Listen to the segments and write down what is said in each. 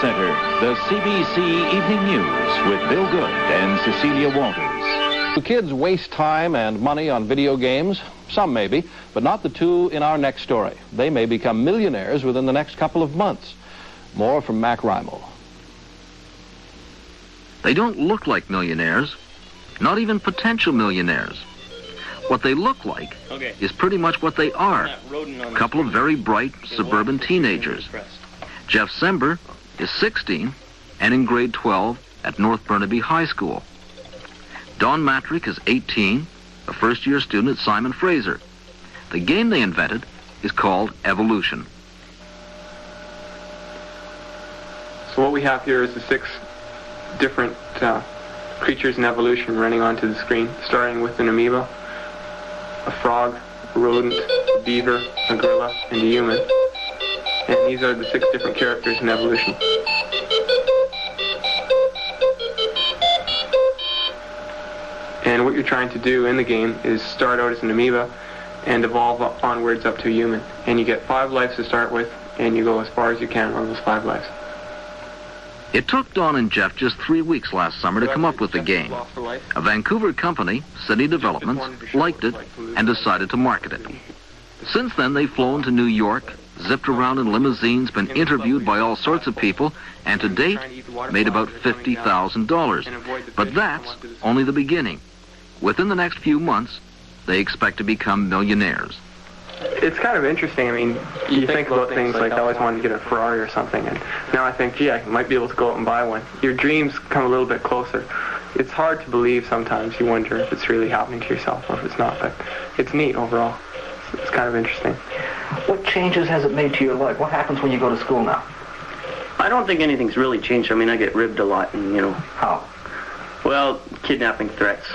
Center, the CBC Evening News with Bill Good and Cecilia Walters. Do kids waste time and money on video games? Some maybe, but not the two in our next story. They may become millionaires within the next couple of months. More from Mac Rimal. They don't look like millionaires, not even potential millionaires. What they look like is pretty much what they are, a couple of very bright suburban teenagers. Jeff Sember is 16 and in grade 12 at North Burnaby High School. Don Mattrick is 18, a first-year student at Simon Fraser. The game they invented is called Evolution. So what we have here is the 6 different creatures in evolution running onto the screen, starting with an amoeba, a frog, a rodent, a beaver, a gorilla, and a human. And these are the 6 different characters in evolution. And what you're trying to do in the game is start out as an amoeba and evolve onwards up to a human. And you get 5 lives to start with, and you go as far as you can on those 5 lives. It took Don and Jeff just 3 weeks last summer to come up with the game. A Vancouver company, City Developments, liked it and decided to market it. Since then, they've flown to New York, zipped around in limousines, been interviewed by all sorts of people, and to date, made about $50,000. But that's only the beginning. Within the next few months, they expect to become millionaires. It's kind of interesting. I mean, you think about things like I always wanted to get a Ferrari or something, and now I think, gee, I might be able to go out and buy one. Your dreams come a little bit closer. It's hard to believe sometimes. You wonder if it's really happening to yourself or if it's not, but it's neat overall. It's kind of interesting. What changes has it made to your life? What happens when you go to school now? I don't think anything's really changed. I mean, I get ribbed a lot, and, you know. How? Well, kidnapping threats.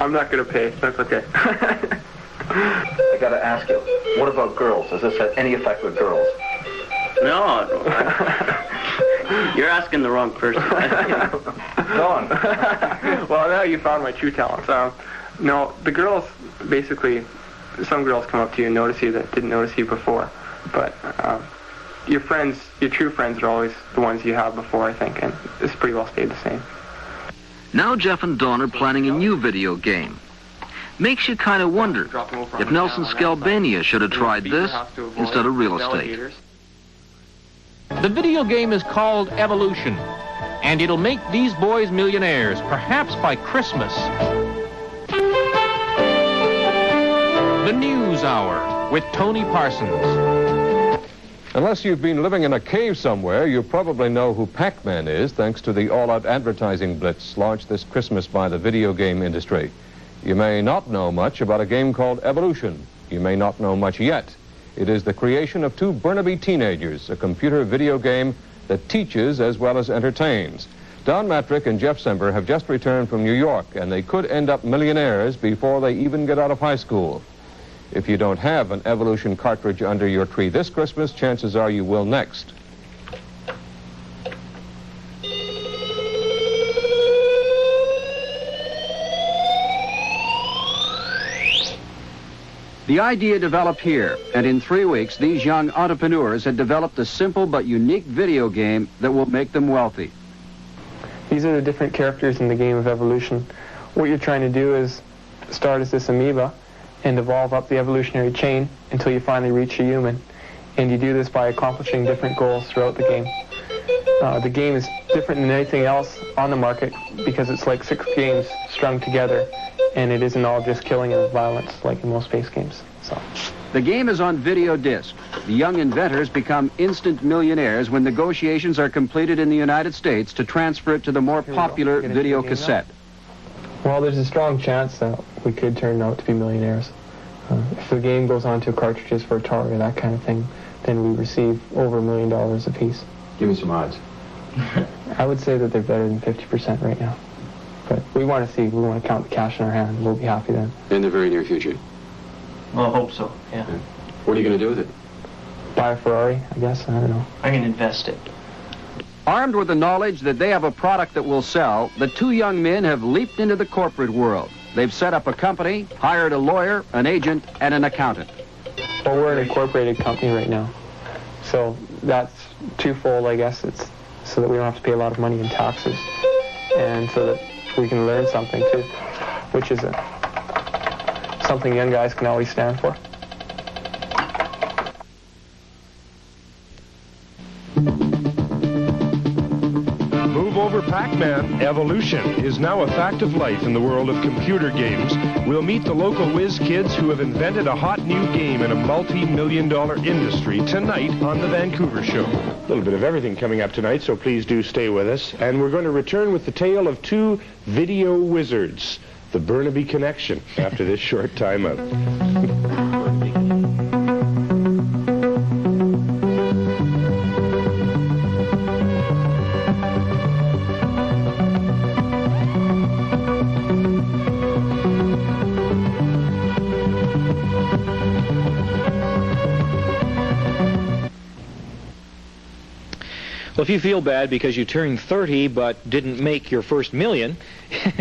I'm not going to pay. That's okay. I got to ask you, what about girls? Does this have any effect with girls? No. You're asking the wrong person. Don. Well, now you found my true talents. No, the girls, basically, some girls come up to you and notice you that didn't notice you before. But your friends, your true friends are always the ones you have before, I think, and it's pretty well stayed the same. Now Jeff and Don are planning a new video game. Makes you kind of wonder if Nelson Skalbania should have tried this instead of real estate. The video game is called Evolution, and it'll make these boys millionaires, perhaps by Christmas. The News Hour with Tony Parsons. Unless you've been living in a cave somewhere, you probably know who Pac-Man is, thanks to the all-out advertising blitz launched this Christmas by the video game industry. You may not know much about a game called Evolution. You may not know much yet. It is the creation of 2 Burnaby teenagers, a computer video game that teaches as well as entertains. Don Mattrick and Jeff Sember have just returned from New York, and they could end up millionaires before they even get out of high school. If you don't have an Evolution cartridge under your tree this Christmas, chances are you will next. The idea developed here, and in 3 weeks, these young entrepreneurs had developed a simple but unique video game that will make them wealthy. These are the different characters in the game of evolution. What you're trying to do is start as this amoeba and evolve up the evolutionary chain until you finally reach a human. And you do this by accomplishing different goals throughout the game. The game is different than anything else on the market because it's like 6 games strung together, and it isn't all just killing and violence like in most space games. So, the game is on video disc. The young inventors become instant millionaires when negotiations are completed in the United States to transfer it to the more popular video cassette. Well, there's a strong chance that we could turn out to be millionaires. If the game goes on to cartridges for Atari or that kind of thing, then we receive over $1 million a piece. Give me some odds. I would say that they're better than 50% right now. But we want to see, we want to count the cash in our hand. We'll be happy then. In the very near future? Well, I hope so, yeah. What are you going to do with it? Buy a Ferrari, I guess. I don't know. I can invest it. Armed with the knowledge that they have a product that will sell, the 2 young men have leaped into the corporate world. They've set up a company, hired a lawyer, an agent, and an accountant. Well, we're an incorporated company right now. So that's twofold, I guess. It's so that we don't have to pay a lot of money in taxes, and so that we can learn something too, which is something young guys can always stand for. Move over Pac-Man. Evolution is now a fact of life in the world of computer games. We'll meet the local whiz kids who have invented a hot new game in a multi-million-dollar industry tonight on The Vancouver Show. A little bit of everything coming up tonight, so please do stay with us. And we're going to return with the tale of two video wizards, the Burnaby Connection, after this short time out. Well, if you feel bad because you turned 30 but didn't make your first million,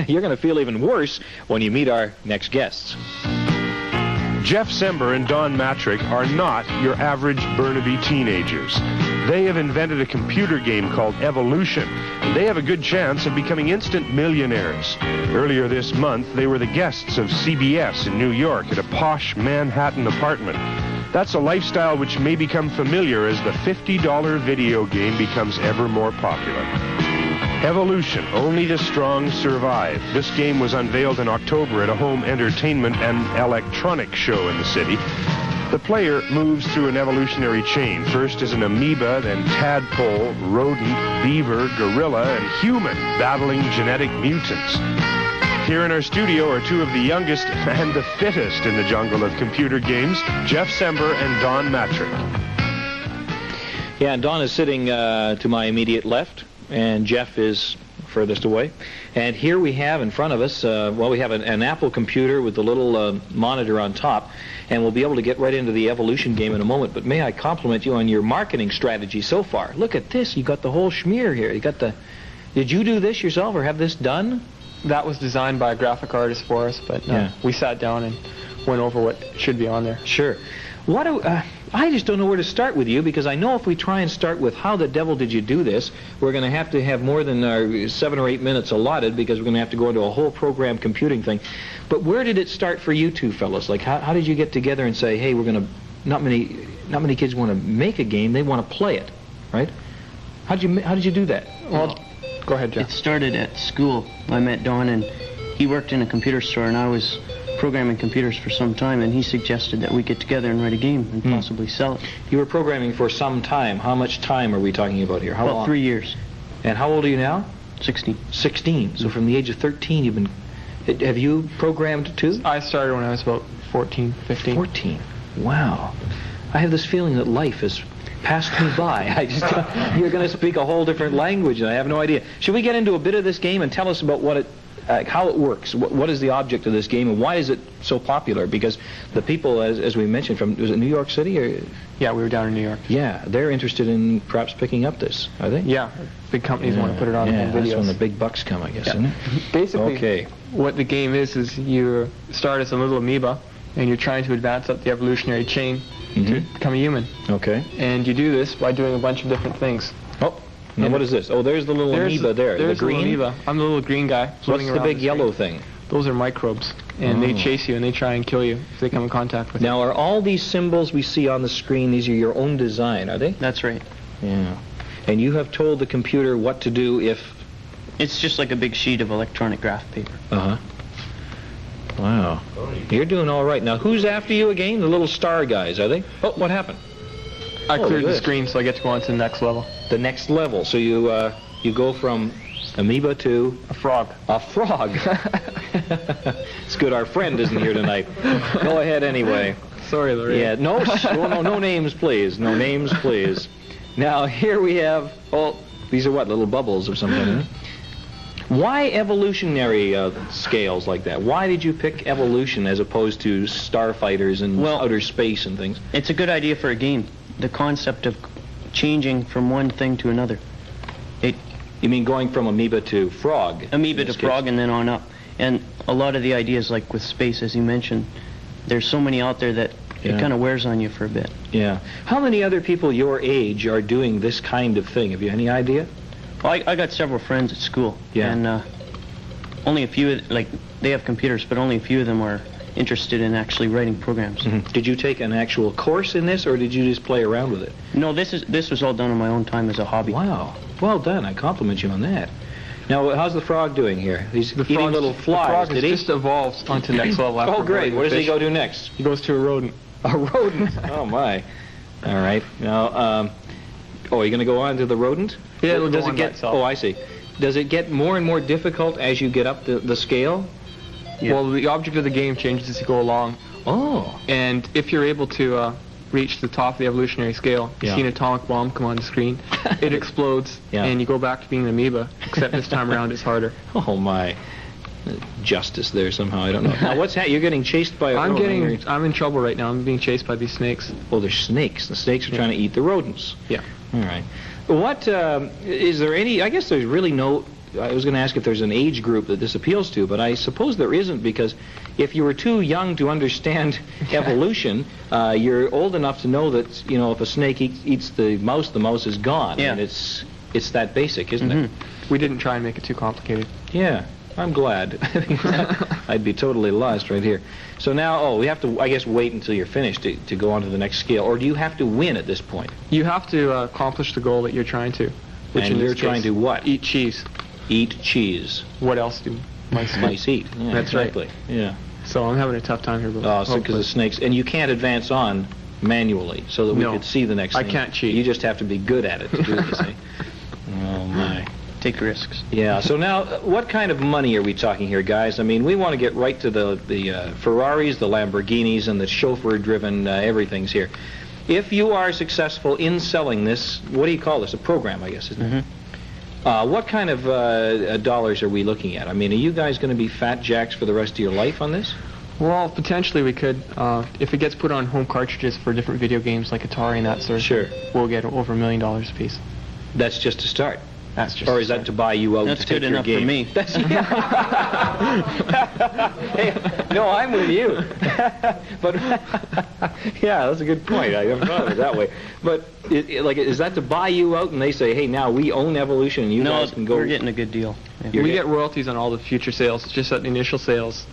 you're going to feel even worse when you meet our next guests. Jeff Sember and Don Mattrick are not your average Burnaby teenagers. They have invented a computer game called Evolution, and they have a good chance of becoming instant millionaires. Earlier this month, they were the guests of CBS in New York at a posh Manhattan apartment. That's a lifestyle which may become familiar as the $50 video game becomes ever more popular. Evolution, only the strong survive. This game was unveiled in October at a home entertainment and electronic show in the city. The player moves through an evolutionary chain, first as an amoeba, then tadpole, rodent, beaver, gorilla, and human, battling genetic mutants. Here in our studio are two of the youngest and the fittest in the jungle of computer games, Jeff Sember and Don Mattrick. Yeah, and Don is sitting to my immediate left, and Jeff is furthest away. And here we have in front of us, we have an Apple computer with the little monitor on top, and we'll be able to get right into the Evolution game in a moment. But may I compliment you on your marketing strategy so far? Look at this. You got the whole schmear here. You got the... Did you do this yourself or have this done? That was designed by a graphic artist for us, but we sat down and went over what should be on there. Sure. What do I just don't know where to start with you, because I know if we try and start with how the devil did you do this, we're going to have more than our 7 or 8 minutes allotted, because we're going to have to go into a whole program computing thing. But where did it start for you two fellas? Like, how did you get together and say, hey, we're going to... Not many kids want to make a game, they want to play it, right? How did you do that? Well, go ahead, Jeff. It started at school. I met Don, and he worked in a computer store, and I was programming computers for some time, and he suggested that we get together and write a game and possibly sell it. You were programming for some time. How much time are we talking about here? How long? About 3 years. And how old are you now? 16. 16. So from the age of 13, you've been... Have you programmed too? I started when I was about 14, 15. 14. Wow. I have this feeling that life has passed me by. You're going to speak a whole different language, and I have no idea. Should we get into a bit of this game and tell us about what how it works? What is the object of this game, and why is it so popular? Because the people, as we mentioned, was it New York City? Or? Yeah, we were down in New York. Yeah, they're interested in perhaps picking up this, are they? Yeah, big companies want to put it on videos. That's when the big bucks come, I guess, isn't it? Basically, what the game is you start as a little amoeba, and you're trying to advance up the evolutionary chain to become a human. Okay. And you do this by doing a bunch of different things. Oh, now what is this? Oh, there's the little amoeba there. There's the green? The little amoeba. I'm the little green guy. What's the big yellow thing? Those are microbes, and they chase you, and they try and kill you if they come in contact with you. Now, are all these symbols we see on the screen, these are your own design, are they? That's right. Yeah. And you have told the computer what to do if... It's just like a big sheet of electronic graph paper. Uh-huh. Wow. You're doing all right. Now, who's after you again? The little star guys, are they? Oh, what happened? I cleared the screen, so I get to go on to the next level. The next level. So you go from amoeba to... A frog. A frog. It's good our friend isn't here tonight. Go ahead anyway. Sorry, Larry. Yeah, no names, please. No names, please. Now, here we have... Oh, these are what, little bubbles or something, huh? Why evolutionary scales like that? Why did you pick evolution as opposed to starfighters and outer space and things? It's a good idea for a game. The concept of changing from one thing to another. You mean going from amoeba to frog? Amoeba to frog and then on up. And a lot of the ideas, like with space, as you mentioned, there's so many out there that it kind of wears on you for a bit. Yeah. How many other people your age are doing this kind of thing? Have you any idea? Well, I got several friends at school, and only a few, like, they have computers, but only a few of them are interested in actually writing programs. Did you take an actual course in this, or did you just play around with it? No, this was all done on my own time as a hobby. Wow. Well done. I compliment you on that. Now, how's the frog doing here? He's eating little flies, did he? The frog just evolves onto the next level. Oh, great. What does he go do next? He goes to a rodent. A rodent? Oh, my. All right. Now, you're going to go on to the rodent? Yeah, it'll go on by itself. Oh, I see. Does it get more and more difficult as you get up the scale? Yeah. Well, the object of the game changes as you go along. Oh. And if you're able to reach the top of the evolutionary scale, you see an atomic bomb come on the screen, it explodes, and you go back to being an amoeba, except this time around it's harder. Oh, my. Justice there somehow, I don't know. Now, what's happening? You're getting chased by a rodent. I'm in trouble right now. I'm being chased by these snakes. Oh, they're snakes. The snakes are trying to eat the rodents. Yeah. All right. What, is there any, I guess there's really no, I was going to ask if there's an age group that this appeals to, but I suppose there isn't, because if you were too young to understand evolution, you're old enough to know that, you know, if a snake eats the mouse is gone. Yeah. And it's that basic, isn't it? We didn't try and make it too complicated. Yeah. I'm glad. I'd be totally lost right here. So now, we have to, I guess, wait until you're finished to go on to the next scale. Or do you have to win at this point? You have to accomplish the goal that you're trying to. Which and you're trying to what? Eat cheese. Eat cheese. What else do mice eat? Yeah, that's exactly. Right. Yeah. So I'm having a tough time here. Oh, so because the snakes, and you can't advance on manually, so that we could see the next thing. I can't cheat. You just have to be good at it to do this. Oh my. Take risks. Yeah, so now, what kind of money are we talking here, guys? I mean, we want to get right to the Ferraris, the Lamborghinis, and the chauffeur-driven everything's here. If you are successful in selling this, what do you call this? A program, I guess, isn't it? What kind of dollars are we looking at? I mean, are you guys going to be fat jacks for the rest of your life on this? Well, potentially we could. If it gets put on home cartridges for different video games like Atari and that sort of thing, we'll get over $1 million a piece. That's just to start. That's just. Or is that to buy you out That's to take good your enough game? for me. That's, hey, no, I'm with you. But yeah, that's a good point. I haven't thought of it that way. But is that to buy you out, and they say, hey, now we own Evolution, and you guys can go? We're getting a good deal. Yeah. We get royalties on all the future sales. It's just that the initial sales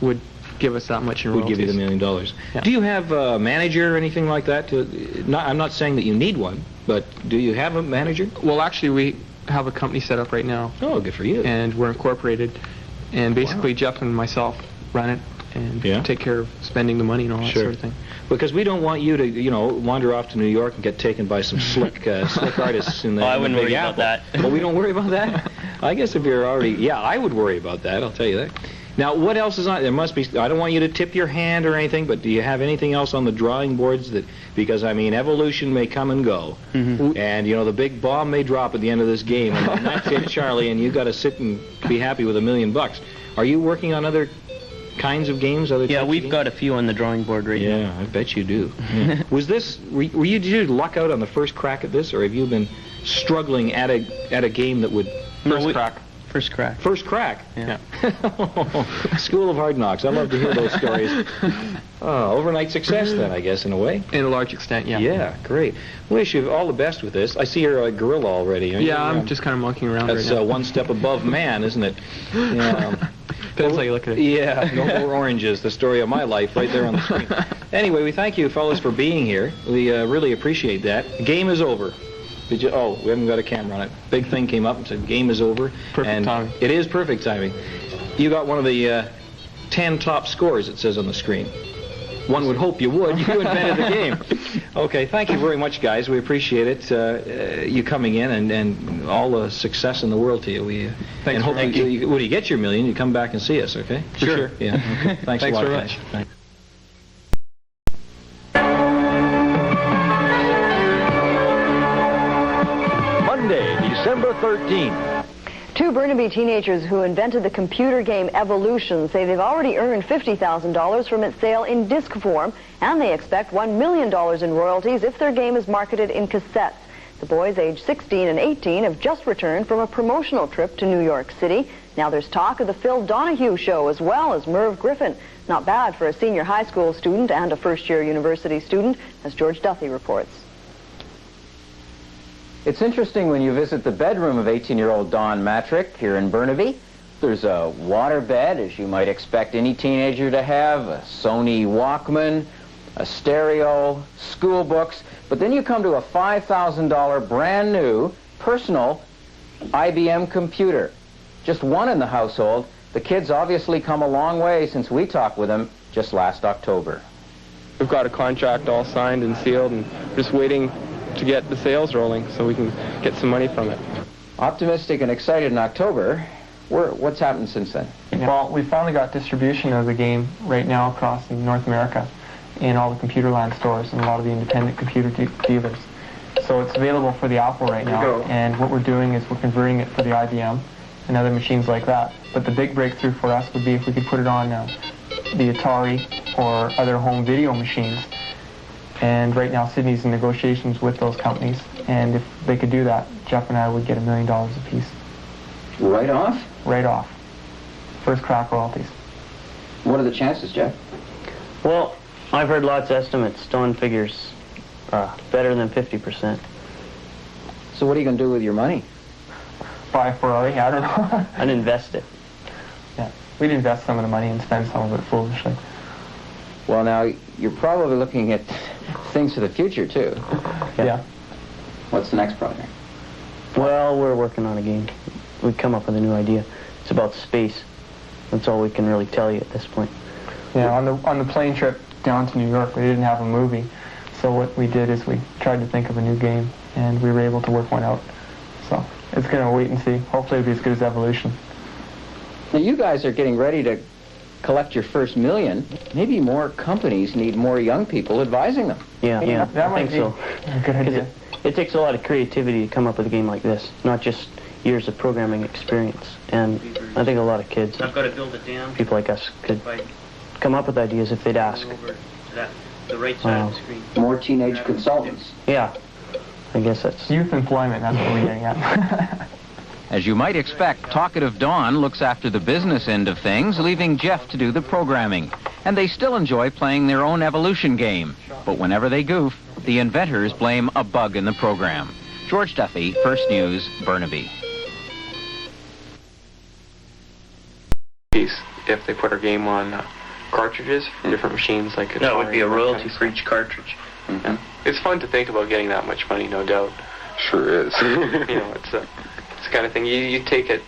would give us that much in royalties. Would give you the $1 million. Yeah. Do you have a manager or anything like that? I'm not saying that you need one, but do you have a manager? Well, actually, we have a company set up right now. Oh, good for you. And we're incorporated. And basically, Jeff and myself run it and take care of spending the money and all that sort of thing. Because we don't want you to, you know, wander off to New York and get taken by some slick artists in the I wouldn't worry Apple. about that. Well, we don't worry about that? I guess if you're already... Yeah, I would worry about that, I'll tell you that. Now, what else is on? There must be. I don't want you to tip your hand or anything, but do you have anything else on the drawing boards that? Because I mean, evolution may come and go, and you know the big bomb may drop at the end of this game, and that's it, Charlie. And you got to sit and be happy with $1 million. Are you working on other kinds of games? Yeah, we've got a few on the drawing board right now. Yeah, I bet you do. Yeah. Was this? Did you luck out on the first crack at this, or have you been struggling at a game that would first crack? First crack. First crack? Yeah. School of Hard Knocks. I love to hear those stories. Overnight success then, I guess, in a way. In a large extent, yeah. Yeah, great. Wish you all the best with this. I see you're a gorilla already. Yeah, I'm just kind of monkeying around right now. That's one step above man, isn't it? Yeah. Depends how you look at it. Yeah, no more oranges. The story of my life right there on the screen. Anyway, we thank you, fellas, for being here. We really appreciate that. The game is over. Did you? Oh, we haven't got a camera on it. Big thing came up and said, game is over. Perfect timing. It is perfect timing. You got one of the 10 top scores, it says on the screen. One would hope you would. You invented the game. Okay, thank you very much, guys. We appreciate it, you coming in, and all the success in the world to you. Thanks. When you get your $1 million, you come back and see us, okay? Sure. Yeah, okay. Thanks a lot, very guys. much. Thanks. December 13th. Two Burnaby teenagers who invented the computer game Evolution say they've already earned $50,000 from its sale in disc form, and they expect $1 million in royalties if their game is marketed in cassettes. The boys aged 16 and 18 have just returned from a promotional trip to New York City. Now there's talk of the Phil Donahue Show as well as Merv Griffin. Not bad for a senior high school student and a first-year university student, as George Duffy reports. It's interesting when you visit the bedroom of 18-year-old Don Mattrick here in Burnaby. There's a water bed, as you might expect any teenager to have, a Sony Walkman, a stereo, school books, but then you come to a $5,000 brand new personal IBM computer. Just one in the household. The kids obviously come a long way since we talked with them just last October. We've got a contract all signed and sealed and just waiting to get the sales rolling so we can get some money from it. Optimistic and excited in October. What's happened since then? Well, we finally got distribution of the game right now across in North America in all the Computerland stores and a lot of the independent computer dealers. So it's available for the Apple right now, and what we're doing is we're converting it for the IBM and other machines like that. But the big breakthrough for us would be if we could put it on the Atari or other home video machines. And right now Sydney's in negotiations with those companies, and if they could do that, Jeff and I would get $1 million apiece. Right off? Right off. First crack royalties. What are the chances, Jeff? Well, I've heard lots of estimates. Don figures better than 50%. So what are you going to do with your money? Buy a Ferrari? I don't know. I'd invest it. Yeah, we'd invest some of the money and spend some of it foolishly. Well, now, you're probably looking at things for the future, too. Yeah. What's the next project? Well, we're working on a game. We come up with a new idea. It's about space. That's all we can really tell you at this point. Yeah, on the plane trip down to New York, we didn't have a movie. So what we did is we tried to think of a new game, and we were able to work one out. So it's going to wait and see. Hopefully it'll be as good as Evolution. Now, you guys are getting ready to collect your first $1 million. Maybe more companies need more young people advising them. Yeah, that I think so. A good idea. It takes a lot of creativity to come up with a game like this, not just years of programming experience. And I think a lot of kids, I've got to build a dam. people like us, could come up with ideas if they'd ask. Over to the right side of the screen. More teenage consultants. Yeah, I guess that's... Youth employment, that's what we're getting at. As you might expect, talkative Don looks after the business end of things, leaving Jeff to do the programming. And they still enjoy playing their own Evolution game. But whenever they goof, the inventors blame a bug in the program. George Duffy, First News, Burnaby. If they put our game on cartridges for different machines like Atari. That would be a royalty for each cartridge. Mm-hmm. It's fun to think about getting that much money, no doubt. Sure is. It's the kind of thing you take it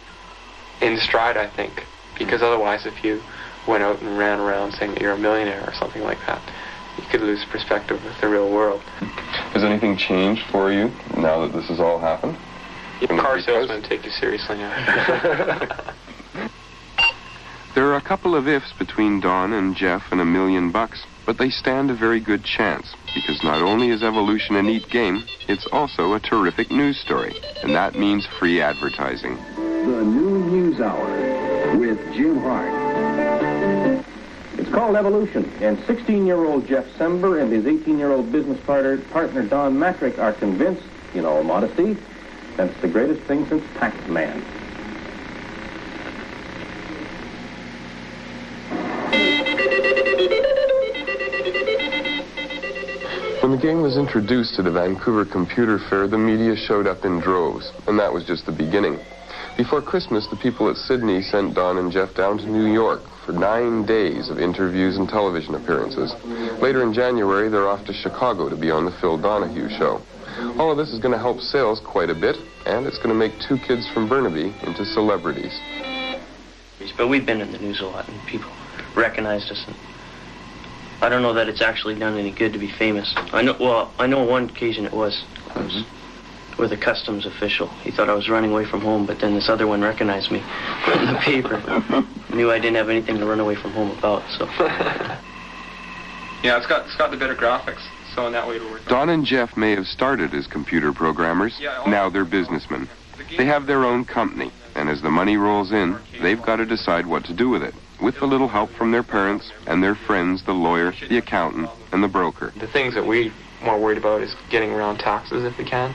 in stride, I think, because otherwise if you went out and ran around saying that you're a millionaire or something like that, you could lose perspective with the real world. Has anything changed for you now that this has all happened? Car salesmen take you seriously now. There are a couple of ifs between Don and Jeff and $1 million, but they stand a very good chance, because not only is Evolution a neat game, it's also a terrific news story, and that means free advertising. The Noon News Hour with Jim Hart. It's called Evolution, and 16-year-old Jeff Sember and his 18-year-old business partner Don Mattrick are convinced, in all modesty, that it's the greatest thing since Pac-Man. When the game was introduced to the Vancouver Computer Fair, the media showed up in droves, and that was just the beginning. Before Christmas, the people at Sydney sent Don and Jeff down to New York for 9 days of interviews and television appearances. Later in January, they're off to Chicago to be on the Phil Donahue Show. All of this is going to help sales quite a bit, and it's going to make 2 kids from Burnaby into celebrities. But we've been in the news a lot, and people recognized us. And I don't know that it's actually done any good to be famous. I know one occasion it was. I was with a customs official. He thought I was running away from home, but then this other one recognized me in the paper. Knew I didn't have anything to run away from home about, so. Yeah, it's got the better graphics, so in that way it'll work. Don and Jeff may have started as computer programmers. Now they're businessmen. They have their own company, and as the money rolls in, they've got to decide what to do with it, with a little help from their parents and their friends, the lawyer, the accountant, and the broker. The things that we're more worried about is getting around taxes if we can,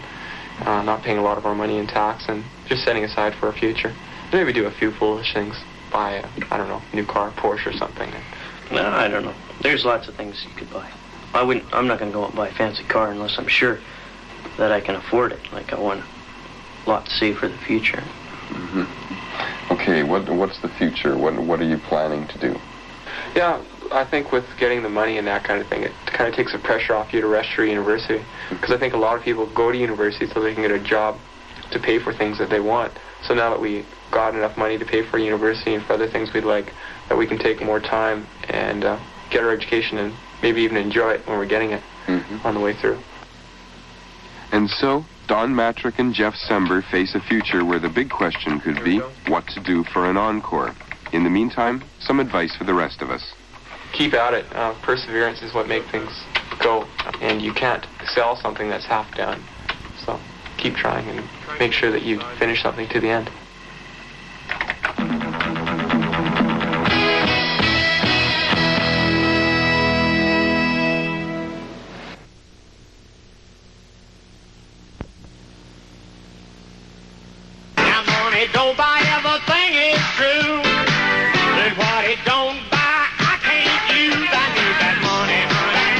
not paying a lot of our money in tax, and just setting aside for our future. Maybe do a few foolish things, buy a, I don't know, new car, Porsche or something. No, I don't know. There's lots of things you could buy. I'm not going to go out and buy a fancy car unless I'm sure that I can afford it. Like, I want a lot to save for the future. Mm-hmm. Okay, what's the future? What are you planning to do? Yeah, I think with getting the money and that kind of thing, it kind of takes the pressure off you to rush through university. Because I think a lot of people go to university so they can get a job to pay for things that they want. So now that we got enough money to pay for university and for other things we'd like, that we can take more time and get our education and maybe even enjoy it when we're getting it on the way through. And so, Don Mattrick and Jeff Sember face a future where the big question could be what to do for an encore. In the meantime, some advice for the rest of us. Keep at it. Perseverance is what makes things go, and you can't sell something that's half done. So keep trying and make sure that you finish something to the end. Don't buy everything is true. But what it don't buy, I can't use. I need that money, honey.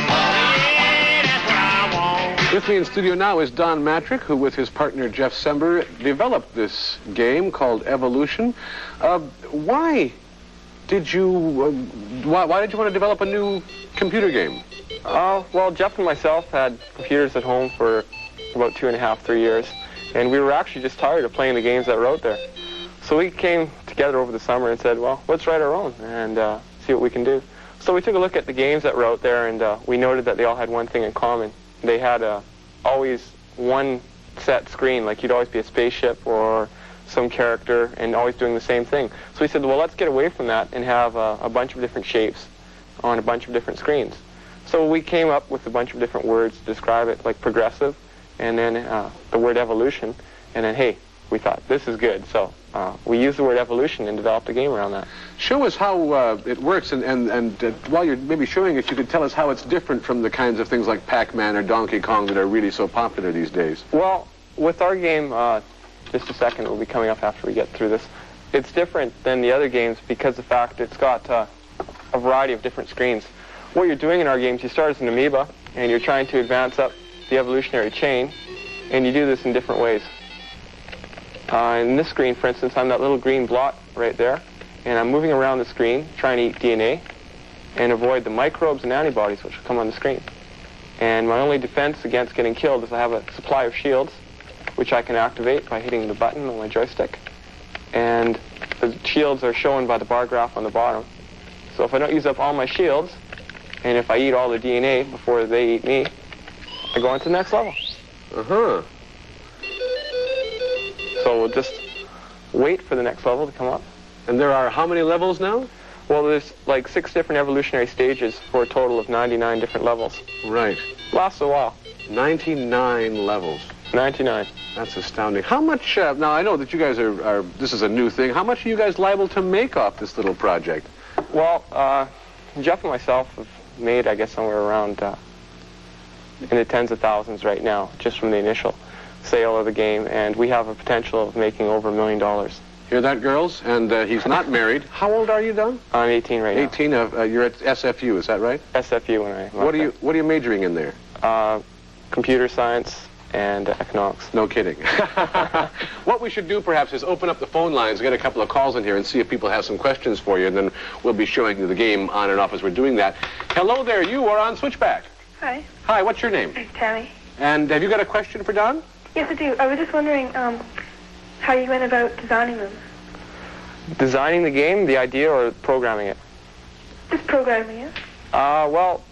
Oh, yeah, that's what I want. With me in studio now is Don Mattrick, who with his partner Jeff Sember developed this game called Evolution. Why did you want to develop a new computer game? Well, Jeff and myself had computers at home for about 2.5, 3 years. And we were actually just tired of playing the games that were out there. So we came together over the summer and said, well, let's write our own and see what we can do. So we took a look at the games that were out there, and we noted that they all had one thing in common. They had always one set screen, like you'd always be a spaceship or some character and always doing the same thing. So we said, well, let's get away from that and have a bunch of different shapes on a bunch of different screens. So we came up with a bunch of different words to describe it, like progressive, and then the word evolution, and then, hey, we thought, this is good. So we used the word evolution and developed a game around that. Show us how it works, and while you're maybe showing it, you could tell us how it's different from the kinds of things like Pac-Man or Donkey Kong that are really so popular these days. Well, with our game, just a second, it will be coming up after we get through this. It's different than the other games because of the fact it's got a variety of different screens. What you're doing in our games, you start as an amoeba, and you're trying to advance up the evolutionary chain, and you do this in different ways. In this screen, for instance, I'm that little green blot right there, and I'm moving around the screen trying to eat DNA and avoid the microbes and antibodies which will come on the screen. And my only defense against getting killed is I have a supply of shields, which I can activate by hitting the button on my joystick. And the shields are shown by the bar graph on the bottom. So if I don't use up all my shields, and if I eat all the DNA before they eat me, I go on to the next level. So we'll just wait for the next level to come up. And there are how many levels now? Well, there's like 6 different evolutionary stages for a total of 99 different levels. Right. Lasts a while. 99 levels. 99. That's astounding. How much, now I know that you guys are, this is a new thing, how much are you guys liable to make off this little project? Well, Jeff and myself have made, I guess, somewhere around in the tens of thousands right now, just from the initial sale of the game, and we have a potential of making over $1 million. Hear that, girls? And he's not married. How old are you, Don? I'm 18 right now. 18. You're at SFU, is that right? SFU. When I what are you majoring in there? Computer science and economics. No kidding. What we should do, perhaps, is open up the phone lines, get a couple of calls in here, and see if people have some questions for you, and then we'll be showing you the game on and off as we're doing that. Hello there, you are on Switchback. Hi. Hi, what's your name? Tammy. And have you got a question for Don? Yes, I do. I was just wondering how you went about designing them. Designing the game, the idea, or programming it? Just programming it. Well,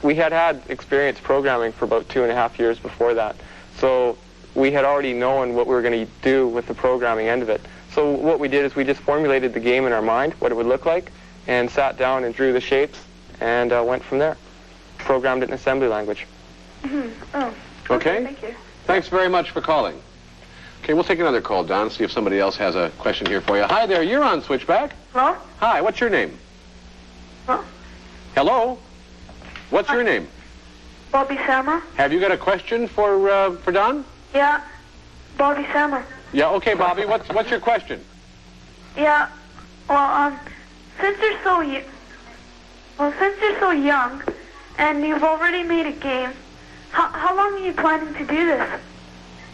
we had experience programming for about 2.5 years before that. So we had already known what we were going to do with the programming end of it. So what we did is we just formulated the game in our mind, what it would look like, and sat down and drew the shapes and went from there. Programmed it in assembly language. Oh. Okay. Thank you. Thanks very much for calling. Okay, we'll take another call, Don, see if somebody else has a question here for you. Hi there, you're on Switchback. Hello? Hi, what's your name? Hello? Hello? What's your name? Bobby Sember. Have you got a question for Don? Yeah, Bobby Sember. Yeah, okay, Bobby. What's your question? Yeah, well, since you're so young, and you've already made a game, how long are you planning to do this?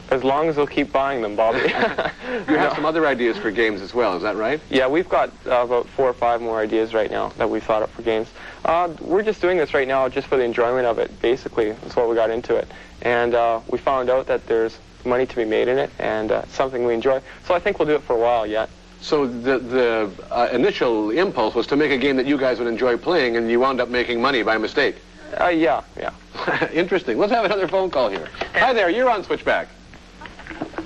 As long as they'll keep buying them, Bobby. You have some other ideas for games as well, is that right? Yeah, we've got about 4 or 5 more ideas right now that we've thought up for games. We're just doing this right now just for the enjoyment of it, basically. That's what we got into it. And we found out that there's money to be made in it, and it's something we enjoy. So I think we'll do it for a while yet. So the initial impulse was to make a game that you guys would enjoy playing, and you wound up making money by mistake? Yeah. Interesting. Let's have another phone call here. Hi there, you're on Switchback.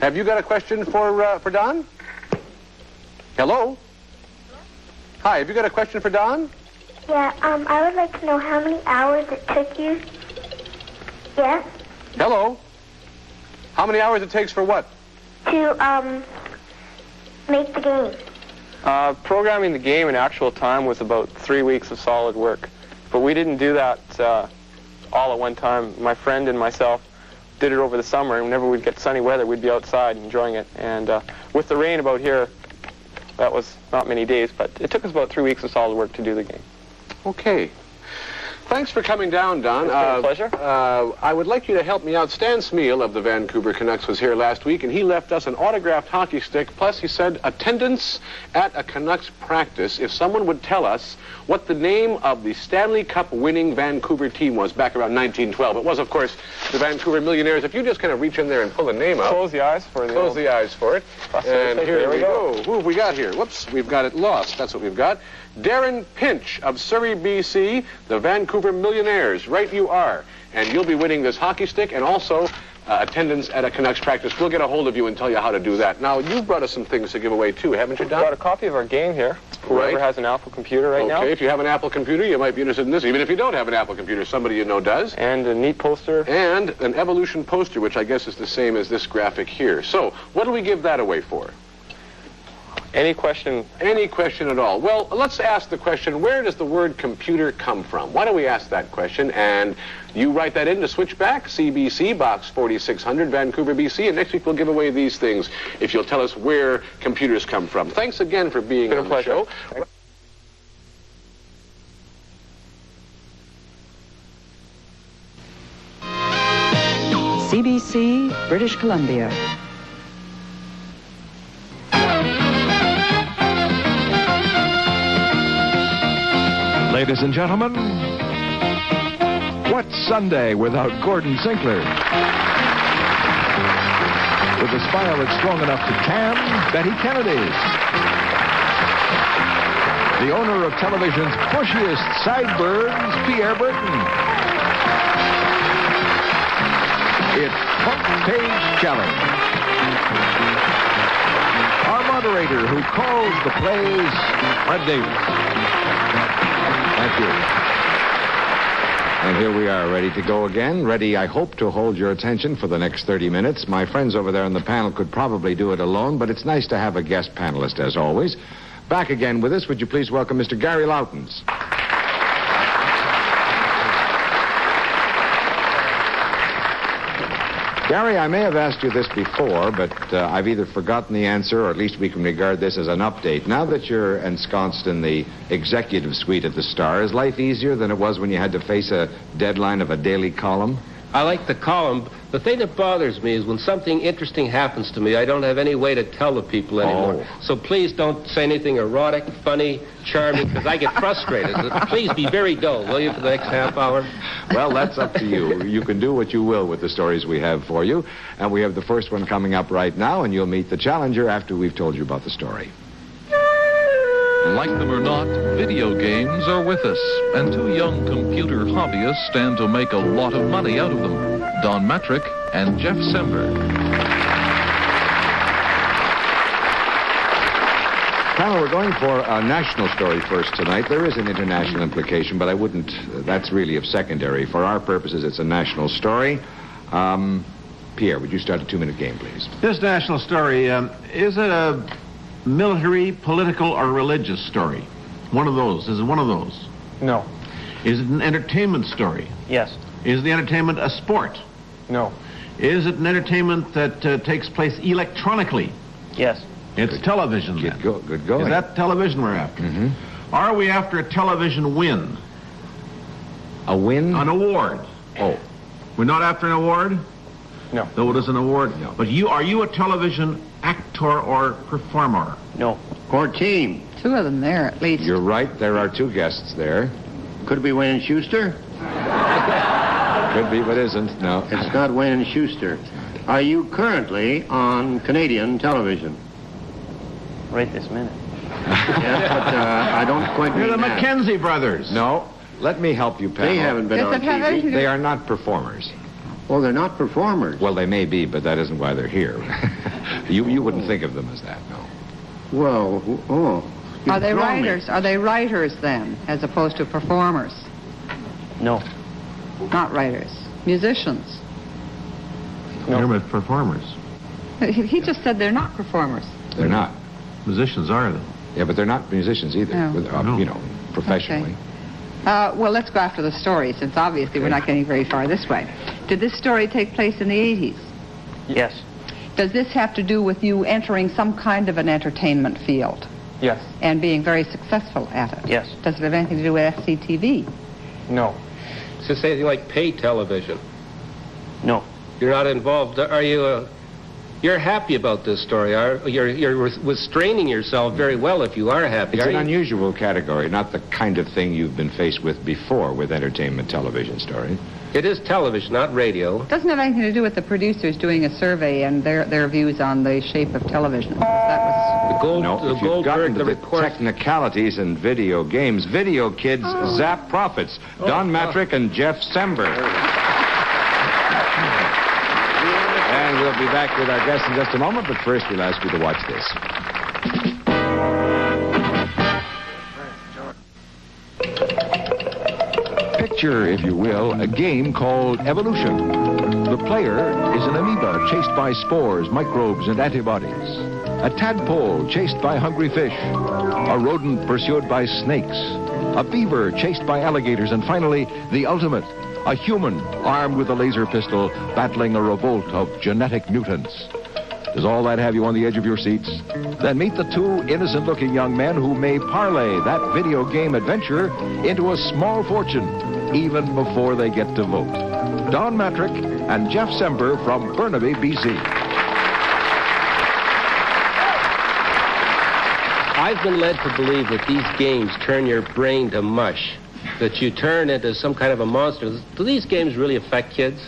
Have you got a question for Don? Hello? Hi, have you got a question for Don? Yeah, I would like to know how many hours it took you. Yes? Hello? How many hours it takes for what? To, make the game. Programming the game in actual time was about 3 weeks of solid work. But we didn't do that all at one time. My friend and myself did it over the summer, and whenever we'd get sunny weather, we'd be outside enjoying it. And with the rain about here, that was not many days, but it took us about 3 weeks of solid work to do the game. Okay. Thanks for coming down, Don. It's been a pleasure. I would like you to help me out. Stan Smeal of the Vancouver Canucks was here last week, and he left us an autographed hockey stick. Plus, he said attendance at a Canucks practice if someone would tell us what the name of the Stanley Cup winning Vancouver team was back around 1912. It was, of course, the Vancouver Millionaires. If you just kind of reach in there and pull the name out. Close the eyes for it. Close the eyes for it. And here we go. Who have we got here? Whoops, we've got it lost. That's what we've got. Darren Pinch of Surrey, BC, the Vancouver Millionaires. Right you are. And you'll be winning this hockey stick and also attendance at a Canucks practice. We'll get a hold of you and tell you how to do that. Now, you've brought us some things to give away, too, haven't you, Don? We've got a copy of our game here. Whoever has an Apple computer right now. Okay, if you have an Apple computer, you might be interested in this. Even if you don't have an Apple computer, somebody you know does. And a neat poster. And an Evolution poster, which I guess is the same as this graphic here. So, what do we give that away for? Any question? Any question at all. Well, let's ask the question, where does the word computer come from? Why don't we ask that question? And you write that in to Switchback, CBC, Box 4600, Vancouver, BC. And next week we'll give away these things if you'll tell us where computers come from. Thanks again for being on the show. CBC, British Columbia. Ladies and gentlemen, what's Sunday without Gordon Sinclair? With a smile that's strong enough to tan Betty Kennedy. The owner of television's bushiest sideburns, Pierre Burton. It's Front Page Challenge. Our moderator who calls the plays, Fred Davis. Thank you. And here we are, ready to go again. Ready, I hope, to hold your attention for the next 30 minutes. My friends over there on the panel could probably do it alone, but it's nice to have a guest panelist, as always. Back again with us, would you please welcome Mr. Gary Loutons. Gary, I may have asked you this before, but I've either forgotten the answer, or at least we can regard this as an update. Now that you're ensconced in the executive suite at the Star, is life easier than it was when you had to face a deadline of a daily column? I like the column. The thing that bothers me is when something interesting happens to me, I don't have any way to tell the people anymore. Oh. So please don't say anything erotic, funny, charming, because I get frustrated. Please be very dull, will you, for the next half hour? Well, that's up to you. You can do what you will with the stories we have for you. And we have the first one coming up right now, and you'll meet the challenger after we've told you about the story. Like them or not, video games are with us, and 2 young computer hobbyists stand to make a lot of money out of them. Don Mattrick and Jeff Sember. Panel, we're going for a national story first tonight. There is an international implication, but I wouldn't, that's really of secondary. For our purposes, it's a national story. Pierre, would you start a 2-minute game, please? This national story, is it a military, political, or religious story? One of those. Is it one of those? No. Is it an entertainment story? Yes. Is the entertainment a sport? No. Is it an entertainment that takes place electronically? Yes. It's television, then. Good going. Is that television we're after? Mm-hmm. Are we after a television win? A win? An award. Oh. We're not after an award? No. Though it is an award? No. But are you a television actor or performer? No. Or team. Two of them there, at least. You're right. There are two guests there. Could it be Wayne and Schuster? Could be, but isn't. No. It's not Wayne and Schuster. Are you currently on Canadian television? Right this minute. Yes, but I don't quite You're the mean that. Mackenzie brothers. No. Let me help you, Pat. They haven't been on TV. They are not performers. Oh, they're not performers. Well, they may be, but that isn't why they're here. you wouldn't think of them as that, no. Well, oh. Are they writers? Are they writers then, as opposed to performers? No. Not writers. Musicians. They're with performers. He just said they're not performers. They're not. Musicians are they? Yeah, but they're not musicians either. No. You know, professionally. Okay. Well, let's go after the story, since obviously we're not getting very far this way. Did this story take place in the 80s? Yes. Does this have to do with you entering some kind of an entertainment field? Yes. And being very successful at it? Yes. Does it have anything to do with FCTV? No. Is this anything like pay television? No. You're not involved. Are you? You're happy about this story. You're restraining yourself very well if you are happy. It's an unusual category, not the kind of thing you've been faced with before with entertainment television stories. It is television, not radio. It doesn't have anything to do with the producers doing a survey and their views on the shape of television. That was the gold. No, the if you've gotten to the report. Technicalities in video games, video kids zap profits. Don Mattrick and Jeff Sember. And we'll be back with our guests in just a moment, but first we'll ask you to watch this. Picture, if you will, a game called Evolution. The player is an amoeba chased by spores, microbes, and antibodies. A tadpole chased by hungry fish. A rodent pursued by snakes. A beaver chased by alligators. And finally, the ultimate, a human armed with a laser pistol battling a revolt of genetic mutants. Does all that have you on the edge of your seats? Then meet the two innocent-looking young men who may parlay that video game adventure into a small fortune even before they get to vote. Don Mattrick and Jeff Sember from Burnaby, B.C. I've been led to believe that these games turn your brain to mush, that you turn into some kind of a monster. Do these games really affect kids?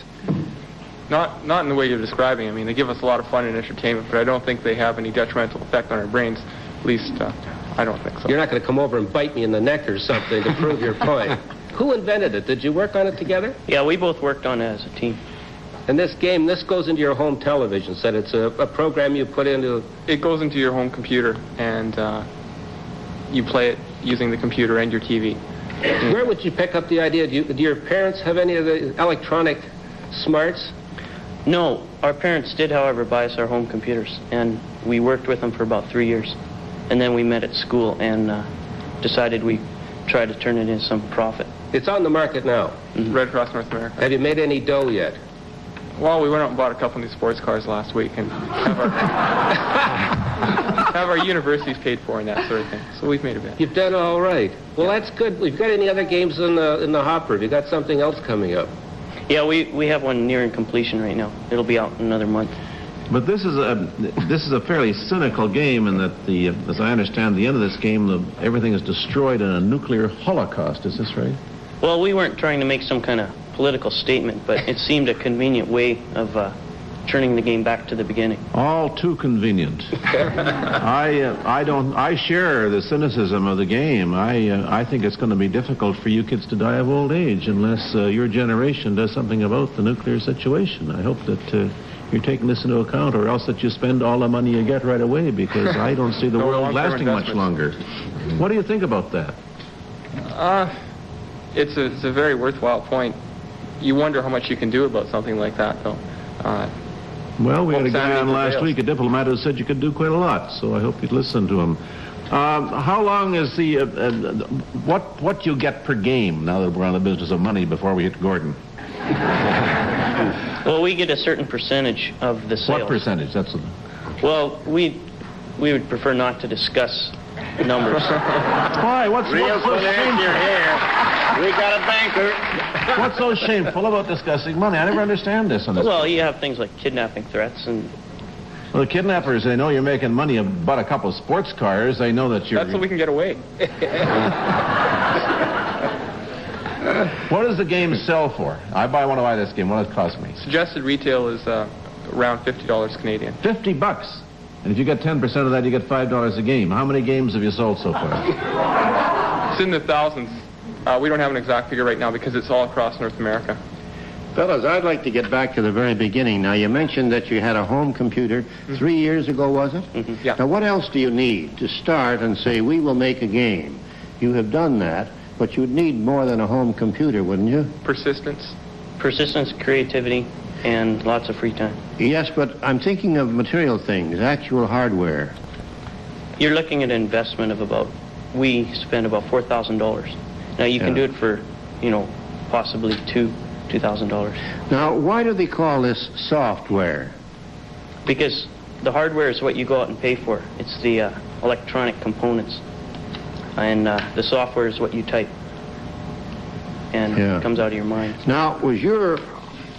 Not in the way you're describing. I mean, they give us a lot of fun and entertainment, but I don't think they have any detrimental effect on our brains. At least, I don't think so. You're not going to come over and bite me in the neck or something to prove your point. Who invented it? Did you work on it together? Yeah, we both worked on it as a team. And this game, this goes into your home television set. It's a program you put into... It goes into your home computer, and you play it using the computer and your TV. Where would you pick up the idea? Do your parents have any of the electronic smarts? No, our parents did, however, buy us our home computers, and we worked with them for about 3 years. And then we met at school and decided we'd try to turn it into some profit. It's on the market now. Mm-hmm. Right across North America. Have you made any dough yet? Well, we went out and bought a couple new sports cars last week and have our universities paid for and that sort of thing. So we've made a bit. You've done all right. Well, that's good. We've got any other games in the hopper? Have you got something else coming up? Yeah, we have one nearing completion right now. It'll be out in another month. But this is a fairly cynical game in that as I understand, the end of this game, everything is destroyed in a nuclear holocaust. Is this right? Well, we weren't trying to make some kind of political statement, but it seemed a convenient way of turning the game back to the beginning. All too convenient. I share the cynicism of the game. I think it's going to be difficult for you kids to die of old age unless your generation does something about the nuclear situation. I hope that you're taking this into account, or else that you spend all the money you get right away, because I don't see the world lasting much longer. What do you think about that? It's a very worthwhile point. You wonder how much you can do about something like that, though. Well, we had a guy on last week, a diplomat, who said you could do quite a lot, so I hope you'd listen to him. How long is what you get per game, now that we're on the business of money, before we hit Gordon? Well, we get a certain percentage of the sales. What percentage? That's Well, we would prefer not to discuss numbers. Why? What's so shameful? We got a banker. What's so shameful about discussing money? I never understand this. Well, you have things like kidnapping threats and... Well, the kidnappers, they know you're making money about a couple of sports cars. They know that you're... That's so we can get away. What does the game sell for? I want to buy this game. What does it cost me? Suggested retail is around $50 Canadian. $50. And if you get 10% of that, you get $5 a game. How many games have you sold so far? It's in the thousands. We don't have an exact figure right now because it's all across North America. Fellas, I'd like to get back to the very beginning. Now, you mentioned that you had a home computer 3 years ago, was it? Mm-hmm. Yeah. Now, what else do you need to start and say, we will make a game? You have done that, but you'd need more than a home computer, wouldn't you? Persistence. Persistence, creativity, and lots of free time. Yes, but I'm thinking of material things, actual hardware. You're looking at an investment of about... We spend about $4,000. Now, you can do it for, possibly $2,000. Now, why do they call this software? Because the hardware is what you go out and pay for. It's the electronic components. And the software is what you type. And it comes out of your mind. Now, was your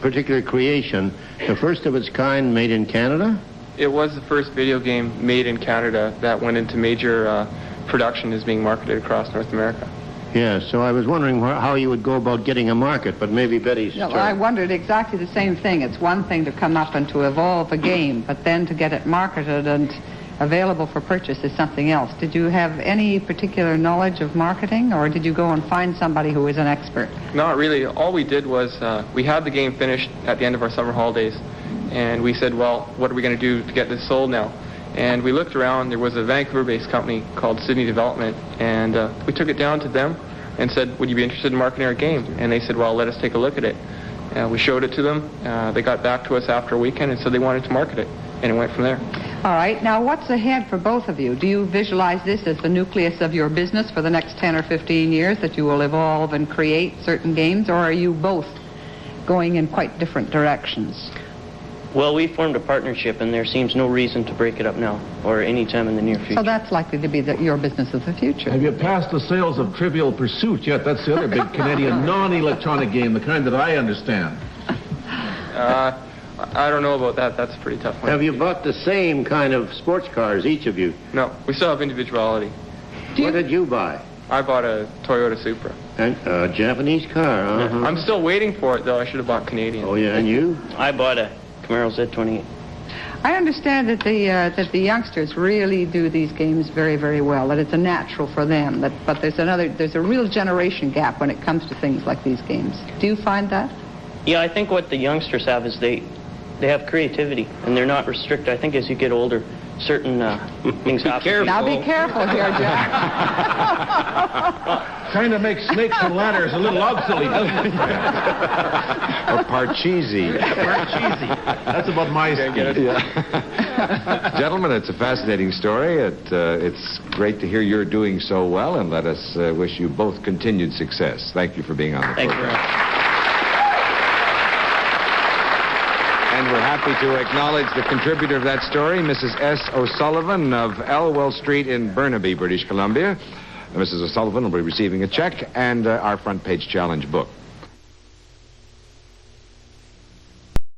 particular creation the first of its kind made in Canada? It was the first video game made in Canada that went into major production is being marketed across North America. Yes, so I was wondering how you would go about getting a market, but maybe Betty's turn. I wondered exactly the same thing. It's one thing to come up and to evolve a game, but then to get it marketed and available for purchase is something else. Did you have any particular knowledge of marketing, or did you go and find somebody who was an expert? Not really. All we did was we had the game finished at the end of our summer holidays, and we said, well, what are we going to do to get this sold now? And we looked around. There was a Vancouver-based company called Sydney Development, and we took it down to them and said, would you be interested in marketing our game? And they said, well, let us take a look at it. We showed it to them. They got back to us after a weekend and said they wanted to market it, and it went from there. All right. Now, what's ahead for both of you? Do you visualize this as the nucleus of your business for the next 10 or 15 years, that you will evolve and create certain games, or are you both going in quite different directions? Well, we formed a partnership, and there seems no reason to break it up now or any time in the near future. So that's likely to be your business of the future. Have you passed the sales of Trivial Pursuit yet? That's the other big Canadian non-electronic game, the kind that I understand. I don't know about that. That's a pretty tough one. Have you bought the same kind of sports cars, each of you? No, we still have individuality. What did you buy? I bought a Toyota Supra. And a Japanese car, uh-huh. I'm still waiting for it, though. I should have bought Canadian. Oh, yeah, and you? I bought a Camaro Z28. I understand that the youngsters really do these games very, very well, that it's a natural for them, but there's a real generation gap when it comes to things like these games. Do you find that? Yeah, I think what the youngsters have is they have creativity, and they're not restricted. I think as you get older, certain things happen. Now be careful here, Jack. Trying to make snakes and ladders a little obsolete. Or Parcheesi. Parcheesi. That's about my skin. Gentlemen, it's a fascinating story. It's great to hear you're doing so well, and let us wish you both continued success. Thank you for being on the program. Thank you very much. And we're happy to acknowledge the contributor of that story, Mrs. S. O'Sullivan of Elwell Street in Burnaby, British Columbia. Mrs. O'Sullivan will be receiving a check and our front page challenge book.